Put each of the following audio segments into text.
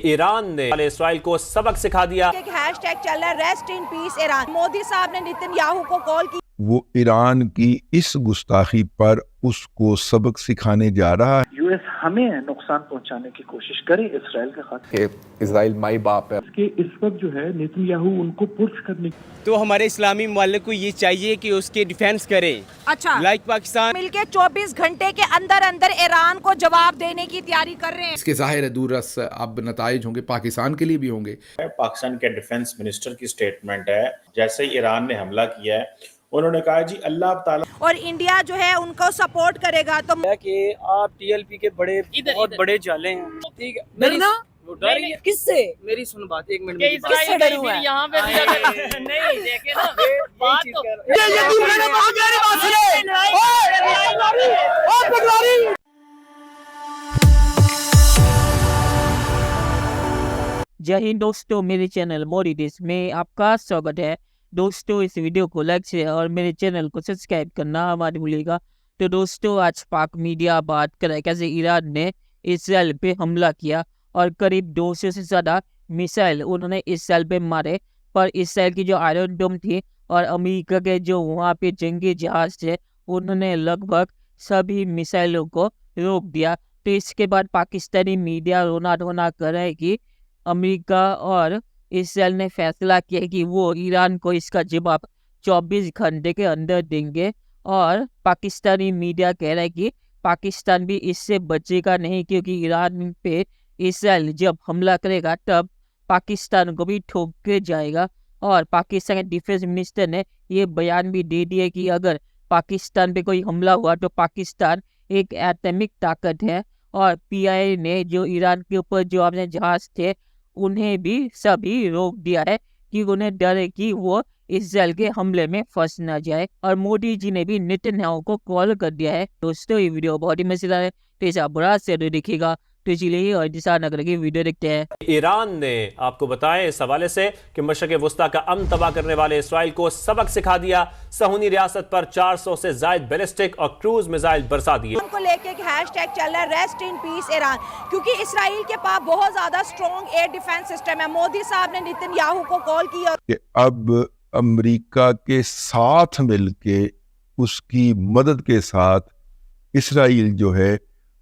Iran ने Israel को सबक सिखा दिया। एक हैशटैग चल रहा है rest in peace Iran. Modi साहब ने नेतन्याहू को कॉल की। वो ईरान की इस गुस्ताखी पर उसको सबक सिखाने जा रहा है। यूएस हमें नुकसान पहुंचाने की कोशिश करे इसराइल के खातिर। इसराइल माई बाप है कि इस वक्त जो है नेतन्याहू उनको पुश करने तो हमारे इस्लामी मुमालिक को ये चाहिए कि उसके डिफेंस करे। अच्छा, लाइक पाकिस्तान मिलके 24 घंटे के अंदर अंदर ईरान को जवाब देने की तैयारी कर रहे हैं। इसके जाहिर है दूरस अब नताइज होंगे, पाकिस्तान के लिए भी होंगे। पाकिस्तान के डिफेंस मिनिस्टर की स्टेटमेंट है, जैसे ही ईरान ने हमला किया है उन्होंने कहा जी अल्लाह ताला और इंडिया जो है उनको सपोर्ट करेगा। तो कि आप टीएलपी के बड़े बहुत बड़े जाले हैं, ठीक है। मेरी ना किससे मेरी सुन बात, एक मिनट किससे डर हुआ है यहाँ पे? नहीं देखे ना बात तो जय हिंद दोस्तों, मेरे चैनल मोरी देश में आपका स्वागत है। दोस्तों, इस वीडियो को लाइक शेयर और मेरे चैनल को सब्सक्राइब करना मत भूलिएगा। तो दोस्तों, आज पाक मीडिया बात कर रहा है कैसे ईरान ने इसराइल पे हमला किया और करीब 200 से ज़्यादा मिसाइल उन्होंने इसराइल पे मारे। पर इसराइल की जो आयरन डोम थी और अमेरिका के जो वहाँ पे जंगी जहाज थे उन्होंने लगभग सभी मिसाइलों को रोक दिया। तो इसके बाद पाकिस्तानी मीडिया रोना धोना कर रहा है कि अमेरिका और इसराइल ने फैसला किया कि वो ईरान को इसका जवाब 24 घंटे के अंदर देंगे। और पाकिस्तानी मीडिया कह रहा है कि पाकिस्तान भी इससे बचेगा नहीं, क्योंकि ईरान पे इसराइल जब हमला करेगा तब पाकिस्तान को भी ठोक के जाएगा। और पाकिस्तान के डिफेंस मिनिस्टर ने ये बयान भी दे दिया कि अगर पाकिस्तान पे कोई हमला हुआ तो पाकिस्तान एक एटॉमिक ताकत है। और पीआईए ने जो ईरान के ऊपर जो अपने जहाज थे उन्हें भी सभी रोक दिया है कि उन्हें डर है कि वो इसराइल के हमले में फंस न जाए। और मोदी जी ने भी नेतन्याहू को कॉल कर दिया है। दोस्तों, ये वीडियो बहुत ही मजेदार है, तो इसे आप बुरा से देखिएगा। तो इसीलिए और दिशा नगर की वीडियो देखते हैं। ईरान ने आपको बताया इस हवाले से कि मशरक़ वुस्ता का अमन तबाह करने वाले इसराइल को सबक सिखा दिया। सहूनी रियासत पर 400 से ज्यादा बैलिस्टिक और क्रूज मिसाइल बरसा दिए। उनको लेके एक हैशटैग चल रहा है रेस्ट इन पीस ईरान, क्योंकि इसराइल के पास बहुत ज्यादा स्ट्रॉन्ग एयर डिफेंस सिस्टम है। मोदी साहब ने नेतन्याहू को कॉल किया कि अब अमेरिका के साथ मिलके उसकी मदद के साथ इसराइल जो है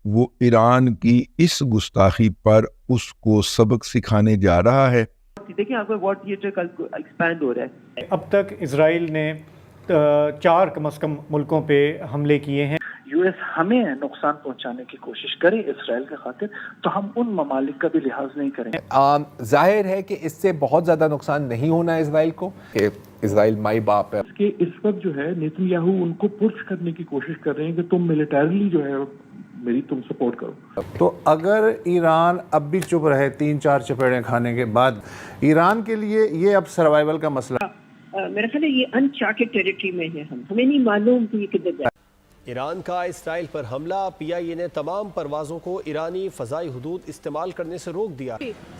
वो ईरान की इस गुस्ताखी पर उसको सबक सिखाने जा रहा है। देखिए आपका वॉर थिएटर कल एक्सपैंड हो रहा है। अब तक इसराइल ने 4 कम से कम मुल्कों पे हमले किए हैं। यूएस हमें नुकसान पहुंचाने की कोशिश करे इसराइल के खातिर, तो हम उन ममालिक का भी लिहाज नहीं करेंगे। जाहिर है कि इससे बहुत ज़्यादा नुकसान नहीं होना है इसराइल को। इसराइल माई बाप है कि इस वक्त जो है नेतन्याहू उनको पुश करने की कोशिश कर रहे हैं कि तुम मिलिटरीली जो है मेरी तुम सपोर्ट करो। तो अगर ईरान अब भी चुप रहे 3-4 चपेड़े खाने के बाद, ईरान के लिए ये अब सर्वाइवल का मसला मेरा ख्याल है ये अनचार्टेड टेरिटरी में है। हमें नहीं मालूम कि ये किधर जाए। ईरान का इसराइल पर हमला, पीआईए ने तमाम परवाज़ों को ईरानी फ़ज़ाई हुदूद इस्तेमाल करने से रोक दिया।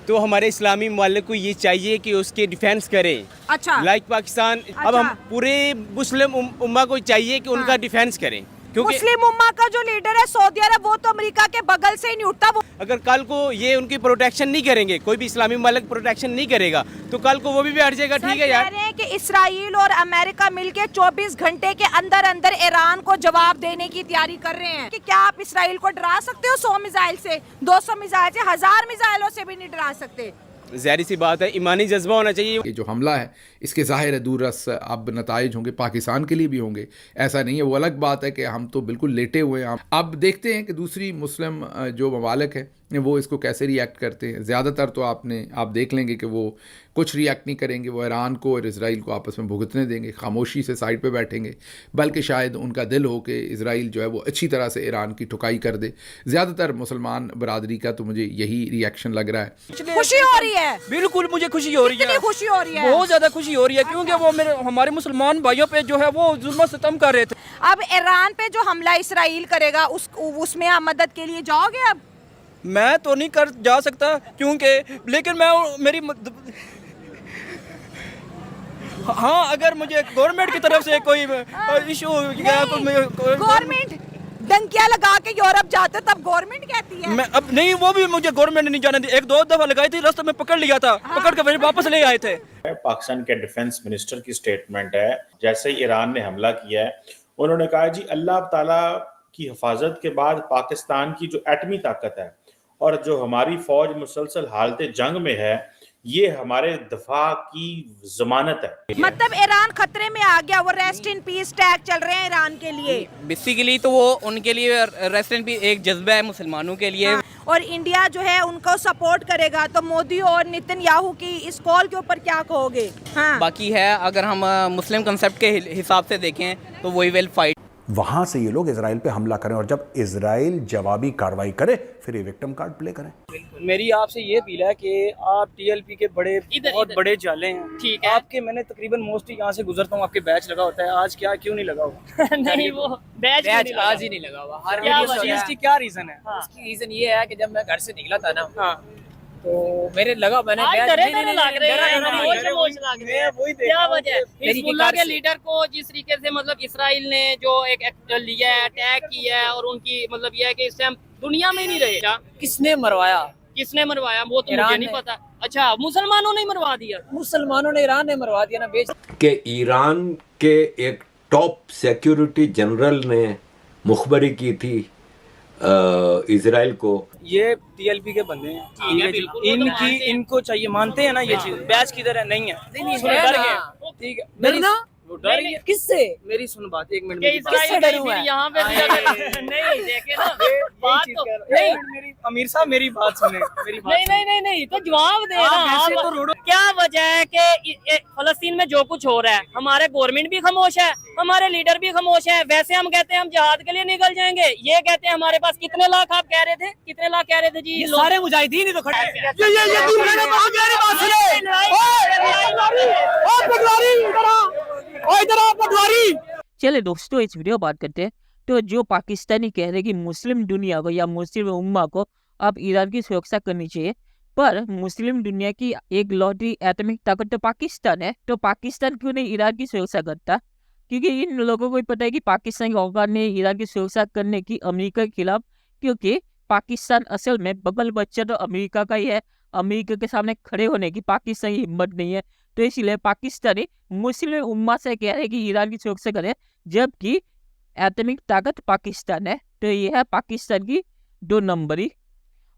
तो हमारे इस्लामी मुमालिक को ये चाहिए कि उसके डिफेंस करे। अच्छा, लाइक पाकिस्तान। अब हम पूरे मुस्लिम उम्मा को चाहिए कि उनका डिफेंस करें, क्योंकि मुस्लिम उम्मा का जो लीडर है सऊदी अरब, वो तो अमेरिका के बगल से ही नहीं उठता। वो अगर कल को ये उनकी प्रोटेक्शन नहीं करेंगे, कोई भी इस्लामी मुमालिक प्रोटेक्शन नहीं करेगा, तो कल को वो भी हट जाएगा। ठीक है यार, कह रहे हैं कि इसराइल और अमेरिका मिलके 24 घंटे के अंदर अंदर ईरान को जवाब देने की तैयारी कर रहे हैं। कि क्या आप इसराइल को डरा सकते हो 100 मिसाइल से, 200 मिसाइल से, 1000 मिसाइलों से भी नहीं डरा सकते। ज़ाहिर सी बात है, ईमानी जज्बा होना चाहिए। ये जो हमला है इसके जाहिर है दूरस अब नताइज होंगे, पाकिस्तान के लिए भी होंगे। ऐसा नहीं है, वो अलग बात है कि हम तो बिल्कुल लेटे हुए हैं। अब देखते हैं कि दूसरी मुस्लिम जो ममालिक है वो इसको कैसे रिएक्ट करते हैं। ज़्यादातर तो आप देख लेंगे कि वो कुछ रिएक्ट नहीं करेंगे, वो ईरान को और इसराइल को आपस में भुगतने देंगे, खामोशी से साइड पे बैठेंगे। बल्कि शायद उनका दिल हो कि इसराइल जो है वो अच्छी तरह से ईरान की ठुकाई कर दे। ज़्यादातर मुसलमान बरादरी का तो मुझे यही रिएक्शन लग रहा है। खुशी हो रही है, बिल्कुल मुझे खुशी हो रही है, खुशी हो रही है, बहुत ज़्यादा खुशी हो रही है, क्योंकि वो हमारे मुसलमान भाइयों पे जो है वो जुल्म सितम कर रहे थे। अब ईरान पे जो हमला इसराइल करेगा उसमें आप मदद के लिए जाओगे? अब मैं तो नहीं कर जा सकता, क्योंकि लेकिन मेरी हाँ, अगर मुझे गवर्नमेंट की तरफ से कोई इशू गवर्नमेंट डंकियां लगा के यूरोप जाते तब गवर्नमेंट कहती है। मैं अब नहीं, वो भी मुझे गवर्नमेंट नहीं जाने दी। 1-2 दफा लगाई थी, रास्ते में पकड़ लिया था। पकड़ के फिर वापस ले आए थे। पाकिस्तान के डिफेंस मिनिस्टर की स्टेटमेंट है, जैसे ही ईरान ने हमला किया है उन्होंने कहा जी अल्लाह ताला की हिफाजत के बाद पाकिस्तान की जो एटमी ताकत है और जो हमारी फौज मुसलसल हालत जंग में है, ये हमारे दफा की जमानत है। मतलब ईरान खतरे में आ गया, वो रेस्ट इन पीस टैग चल रहे हैं ईरान के लिए। बेसिकली तो वो उनके लिए रेस्ट इन पीस एक जज्बा है मुसलमानों के लिए। हाँ, और इंडिया जो है उनको सपोर्ट करेगा, तो मोदी और नेतन्याहू की इस कॉल के ऊपर क्या कहोगे? हाँ। बाकी है, अगर हम मुस्लिम कंसेप्ट के हिसाब से देखें तो वही विल फाइट। वहां से ये लोग इजराइल पे हमला करें और जब इजराइल जवाबी कार्रवाई करे फिर ये विक्टिम कार्ड प्ले करें। मेरी आपसे ये अपील है कि आप टीएलपी के बहुत बड़े जाले हैं। ठीक है, आपके मैंने तकरीबन मोस्टली यहाँ से गुजरता हूँ, आपके बैच लगा होता है। आज क्यों नहीं लगा हुआ? नहीं, वो बैच आज ही नहीं लगा हुआ। हर चीज की क्या रीजन है? उसकी रीजन ये है कि जब मैं घर से निकला था ना, तो मेरे लगा मैंने हिजबुल्लाह के लीडर को जिस तरीके से मतलब इसराइल ने जो एक लिया है, अटैक किया है, और उनकी मतलब ये है कि इस टाइम दुनिया में नहीं रहे। किसने मरवाया वो तो मुझे नहीं पता। अच्छा, मुसलमानों ने मरवा दिया? मुसलमानों ने, ईरान ने मरवा दिया ना। बेच के ईरान के एक टॉप सिक्योरिटी जनरल ने मुखबरी की थी इजराइल को। ये टीएलपी के बंदे हैं, इनको चाहिए, मानते हैं ना ये चीज। बैच किधर है? नहीं है, डर गए। ठीक है, डरना वो डर गए। किससे? मेरी सुन बात, 1 मिनट। किससे डरूं मैं? यहाँ पे नहीं देखे ना बात तो नहीं। मेरी अमीर साहब मेरी बात सुने, मेरी बात नहीं तो जवाब दे ना। क्या वजह है कि फलस्तीन में जो कुछ हो रहा है, हमारे गवर्नमेंट भी खामोश है, हमारे लीडर भी खामोश है। वैसे हम कहते हैं हम जिहाद के लिए निकल जाएंगे, ये कहते हैं हमारे पास कितने लाख आप कह रहे थे? कितने लाख कह रहे थे जी? सारे मुजाहिदीन ही तो खड़े हैं। चले दोस्तों, इस वीडियो बात करते हैं। तो जो पाकिस्तानी कह रहे कि मुस्लिम दुनिया को या मुस्लिम उम्मा को अब ईरान की सुरक्षा करनी चाहिए, पर मुस्लिम दुनिया की एक लॉटरी एटॉमिक ताकत तो पाकिस्तान है, तो पाकिस्तान क्यों नहीं ईरान की सुरक्षा करता? क्योंकि इन लोगों को भी पता है कि पाकिस्तान की औकात ने ईरान की सुरक्षा करने की अमेरिका के खिलाफ, क्योंकि पाकिस्तान असल में बगल बच्चा तो अमेरिका का ही है। अमेरिका के सामने खड़े होने की पाकिस्तान की हिम्मत नहीं है, तो इसलिए पाकिस्तानी मुस्लिम उम्मा से कह रहे हैं कि ईरान की सुरक्षा करें, जबकि एटॉमिक ताकत पाकिस्तान है। तो ये है पाकिस्तान की 2 नंबरी।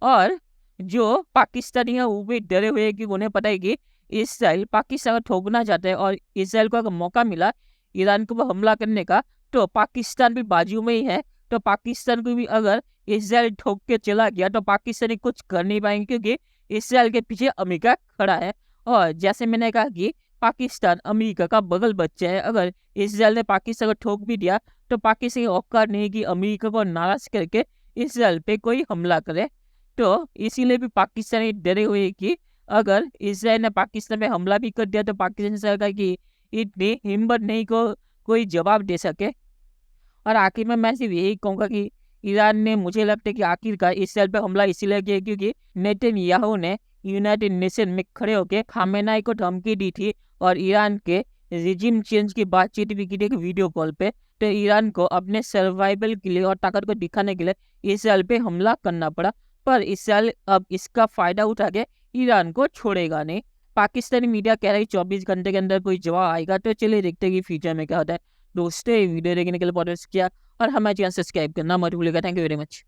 और जो पाकिस्तानी है वो भी डरे हुए हैं कि उन्हें पता है कि इसराइल पाकिस्तान को ठोकना चाहता है, और इसराइल को अगर मौका मिला ईरान को हमला करने का तो पाकिस्तान भी बाजू में ही है। तो पाकिस्तान को भी अगर इसराइल ठोक के चला गया तो पाकिस्तानी कुछ कर नहीं पाएंगे, क्योंकि इसराइल के पीछे अमेरिका खड़ा है। और जैसे मैंने कहा कि पाकिस्तान अमेरिका का बगल बच्चा है, अगर इसराइल ने पाकिस्तान को ठोक भी दिया तो पाकिस्तान की औकात नहीं कि अमेरिका को नाराज करके इसराइल पे कोई हमला करे। तो इसीलिए भी पाकिस्तानी डरे हुए हैं कि अगर इसराइल ने पाकिस्तान में हमला भी कर दिया तो पाकिस्तान सरकार की इतनी हिम्मत नहीं को कोई जवाब दे सके। और आखिर में मैं सिर्फ यही कहूँगा कि ईरान ने, मुझे लगता है कि आखिरकार इसराइल पे हमला इसीलिए किया क्योंकि नेतन्याहू ने यूनाइटेड नेशन में खड़े होकर खामेनाई को धमकी दी थी और ईरान के रिजिम चेंज की बातचीत भी की थी वीडियो कॉल पे। तो ईरान को अपने सर्वाइवल के लिए और ताकत को दिखाने के लिए इसराइल पे हमला करना पड़ा, पर इसराइल अब इसका फायदा उठा के ईरान को छोड़ेगा नहीं। पाकिस्तानी मीडिया कह रहा है 24 घंटे के अंदर कोई जवाब आएगा, तो चलिए देखते हैं कि फ्यूचर में क्या होता है। दोस्तों, वीडियो देखने के लिए बहुत शुक्रिया और हमारे चैनल सब्सक्राइब करना मत भूलिएगा। Thank you very much.